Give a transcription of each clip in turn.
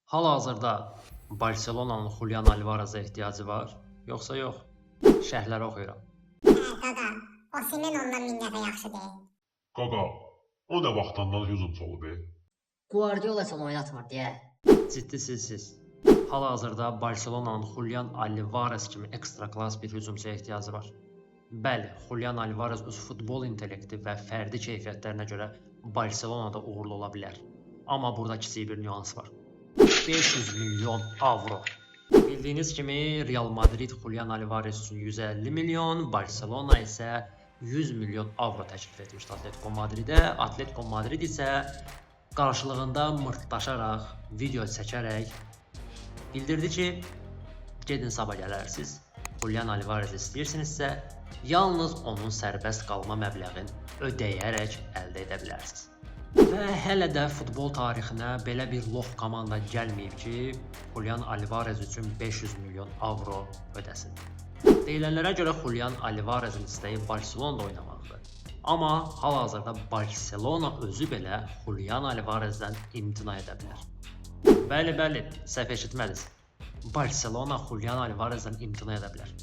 Hal-hazırda Barselona'nın Julian Alvarez'e ehtiyacı var, yoxsa yox? Şərhləri oxuyuram. Qaqa, Osimhen ondan min dəfə yaxşı deyil. Qaqa, o nə vaxtdan hücumçu olub? Guardiola üçün oynatmır deyə. Ciddi Hal-hazırda Barselona'nın Julian Alvarez kimi ekstra klass bir hücumçuya ehtiyacı var. Bəli, Julian Alvarez öz futbol intellekti və fərdi keyfiyyətlərinə görə Barselona'da uğurlu ola bilər. Amma burada kiçik bir nüans var. 500 milyon avro. Bildiyiniz kimi Real Madrid Julian Alvarez üçün 150 milyon, Barcelona isə 100 milyon avro təklif etmişdi Atletico Madridə. Atletico Madrid isə qarşılığında mırtdaşaraq, video çəkərək bildirdi ki, gedin sabah gələrsiniz. Julian Alvarez istəyirsinizsə, yalnız onun sərbəst qalma məbləğini ödəyərək əldə edə bilərsiniz. Və hələ də futbol tarixinə belə bir lox komanda gəlməyib ki, Julian Alvarez üçün 500 milyon avro ödəsin. Deyilənlərə görə Julian Alvarezin istəyi Barcelona'da oynamaqdır. Amma hal-hazırda Barcelona özü belə Julian Alvarezdən imtina edə bilər. Bəli, səhv eşitmədiniz. Barcelona Julian Alvarezdən imtina edə bilər.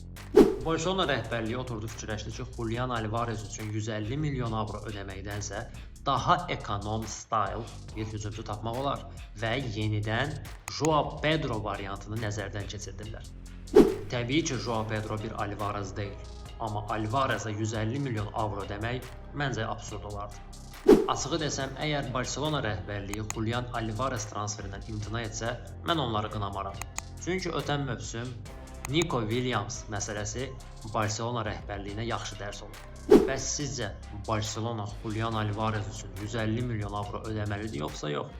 Barcelona rəhbərliyi oturdu fikirləşdi ki, Julian Alvarez üçün 150 milyon avro ödəməkdənsə daha ekonom style bir hücumçu tapmaq olar və yenidən Joao Pedro variantını nəzərdən keçirdilər. Təbii ki, Joao Pedro bir Alvarez deyil, amma Alvarezə 150 milyon avro demək məncə absurd olardı. Açığı desəm, əgər Barcelona rəhbərliyi Julian Alvarez transferindən imtina etsə, mən onları qınamaram. Çünki ötən mövsüm Nico Williams məsələsi Barcelona rəhbərliyinə yaxşı dərs olur. Bəs sizcə Barcelona Julian Alvarez üçün 150 milyon avro ödəməlidir yoxsa yox?